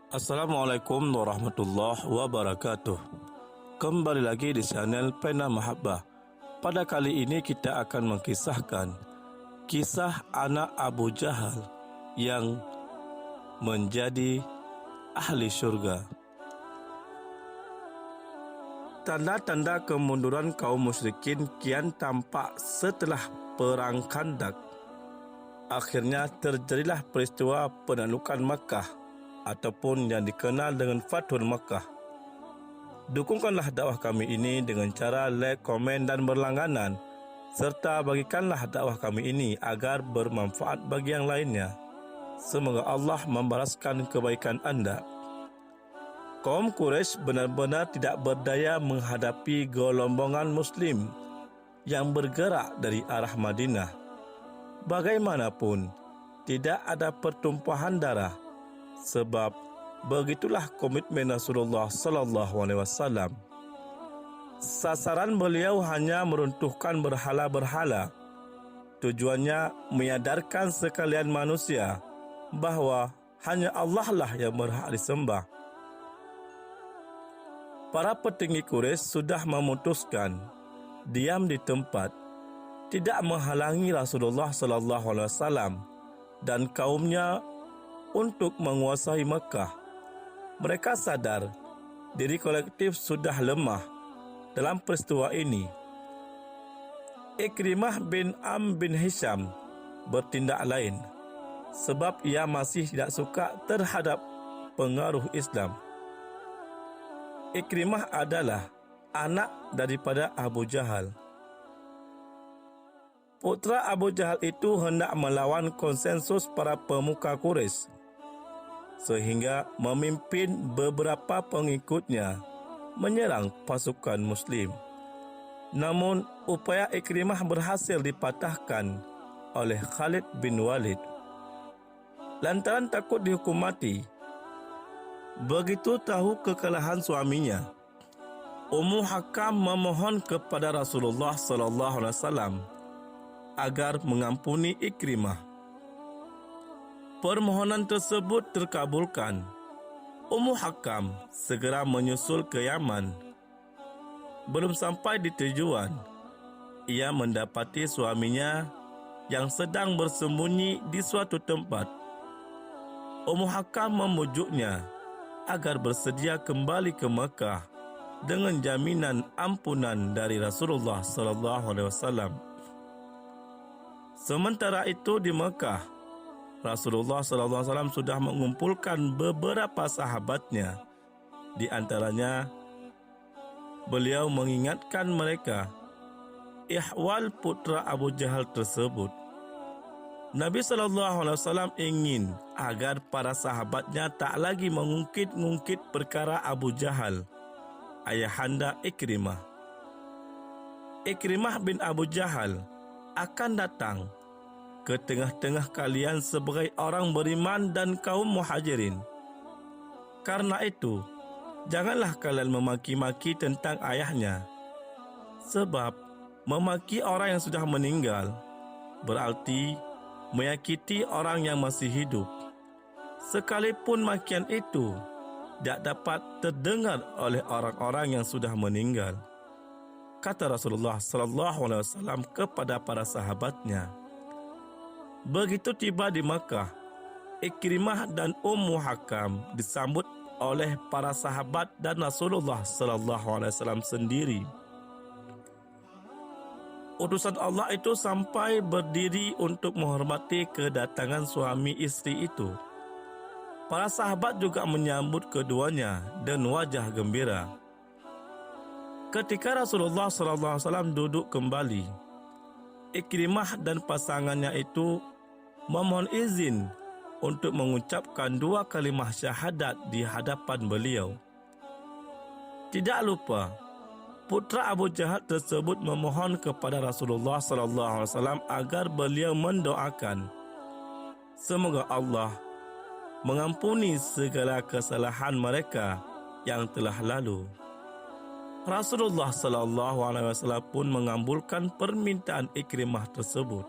Assalamualaikum warahmatullahi wabarakatuh. Kembali lagi di channel Pena Mahabbah. Pada kali ini kita akan mengkisahkan kisah anak Abu Jahal yang menjadi ahli syurga. Tanda-tanda kemunduran kaum musyrikin kian tampak setelah Perang Khandak. Akhirnya terjadilah peristiwa penaklukan Makkah ataupun yang dikenal dengan Fathul Makkah. Dukungkanlah dakwah kami ini dengan cara like, komen dan berlangganan, serta bagikanlah dakwah kami ini agar bermanfaat bagi yang lainnya. Semoga Allah membalaskan kebaikan anda. Kaum Quraisy benar-benar tidak berdaya menghadapi gelombongan Muslim yang bergerak dari arah Madinah. Bagaimanapun, tidak ada pertumpahan darah, sebab begitulah komitmen Rasulullah sallallahu alaihi wasallam. Sasaran beliau hanya meruntuhkan berhala-berhala. Tujuannya menyadarkan sekalian manusia bahawa hanya Allah lah yang berhak disembah. Para petinggi Quraisy sudah memutuskan diam di tempat, tidak menghalangi Rasulullah sallallahu alaihi wasallam dan kaumnya untuk menguasai Mekah. Mereka sadar diri kolektif sudah lemah dalam peristiwa ini. Ikrimah bin Am bin Hisham bertindak lain, sebab ia masih tidak suka terhadap pengaruh Islam. Ikrimah adalah anak daripada Abu Jahal. Putra Abu Jahal itu hendak melawan konsensus para pemuka Quraisy, sehingga memimpin beberapa pengikutnya menyerang pasukan Muslim. Namun, upaya Ikrimah berhasil dipatahkan oleh Khalid bin Walid. Lantaran takut dihukum mati, begitu tahu kekalahan suaminya, Ummu Hakam memohon kepada Rasulullah sallallahu alaihi wasallam agar mengampuni Ikrimah. Permohonan tersebut terkabulkan. Ummu Hakam segera menyusul ke Yaman. Belum sampai di tujuan, ia mendapati suaminya yang sedang bersembunyi di suatu tempat. Ummu Hakam memujuknya agar bersedia kembali ke Mekah dengan jaminan ampunan dari Rasulullah sallallahu alaihi wasallam. Sementara itu di Mekah, Rasulullah sallallahu alaihi wasallam sudah mengumpulkan beberapa sahabatnya. Di antaranya, beliau mengingatkan mereka ihwal putra Abu Jahal tersebut. Nabi sallallahu alaihi wasallam ingin agar para sahabatnya tak lagi mengungkit-ungkit perkara Abu Jahal, ayahanda Ikrimah. Ikrimah bin Abu Jahal akan datang ke tengah-tengah kalian sebagai orang beriman dan kaum muhajirin. Karena itu, janganlah kalian memaki-maki tentang ayahnya, sebab memaki orang yang sudah meninggal berarti menyakiti orang yang masih hidup, sekalipun makian itu tidak dapat terdengar oleh orang-orang yang sudah meninggal. Kata Rasulullah sallallahu alaihi wasallam kepada para sahabatnya. Begitu tiba di Makkah, Ikrimah dan Ummu Hakam disambut oleh para sahabat dan Rasulullah sallallahu alaihi wasallam sendiri. Utusan Allah itu sampai berdiri untuk menghormati kedatangan suami istri itu. Para sahabat juga menyambut keduanya dengan wajah gembira. Ketika Rasulullah SAW duduk kembali, Ikrimah dan pasangannya itu memohon izin untuk mengucapkan 2 kalimah syahadat di hadapan beliau. Tidak lupa, putra Abu Jahal tersebut memohon kepada Rasulullah SAW agar beliau mendoakan semoga Allah mengampuni segala kesalahan mereka yang telah lalu. Rasulullah SAW pun mengabulkan permintaan Ikrimah tersebut.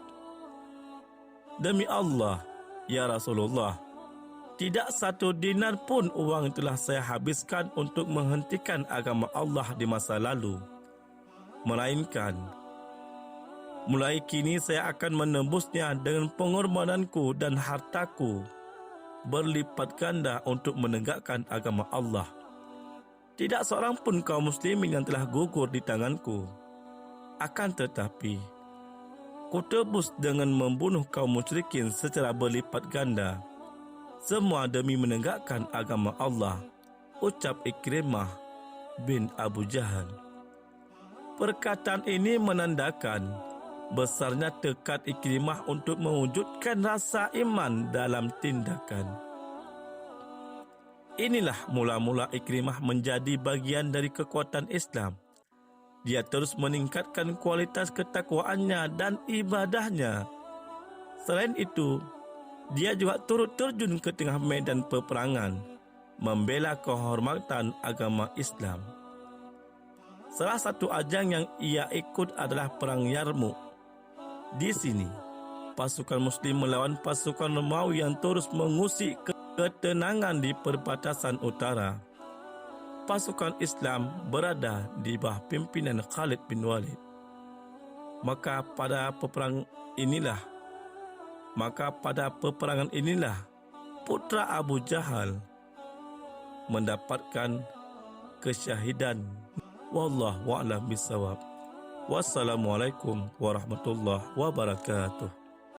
Demi Allah, ya Rasulullah, Tidak satu dinar pun uang telah saya habiskan untuk menghentikan agama Allah di masa lalu. Melainkan, mulai kini saya akan menembusnya dengan pengorbananku dan hartaku berlipat ganda untuk menegakkan agama Allah. Tidak seorang pun kaum muslimin yang telah gugur di tanganku. Akan tetapi, ku tebus dengan membunuh kaum musyrikin secara berlipat ganda. Semua demi menegakkan agama Allah, ucap Ikrimah bin Abu Jahal. Perkataan ini menandakan besarnya tekad Ikrimah untuk mewujudkan rasa iman dalam tindakan. Inilah mula-mula Ikrimah menjadi bagian dari kekuatan Islam. Dia terus meningkatkan kualitas ketakwaannya dan ibadahnya. Selain itu, dia juga turut terjun ke tengah medan peperangan, membela kehormatan agama Islam. Salah satu ajang yang ia ikut adalah Perang Yarmouk. Di sini, pasukan Muslim melawan pasukan Romawi yang terus mengusik ketenangan di perbatasan utara. Pasukan Islam berada di bawah pimpinan Khalid bin Walid. Maka pada peperangan inilah putra Abu Jahal mendapatkan kesyahidan. Wallahu a'lam bishawab. Wassalamualaikum warahmatullahi wabarakatuh.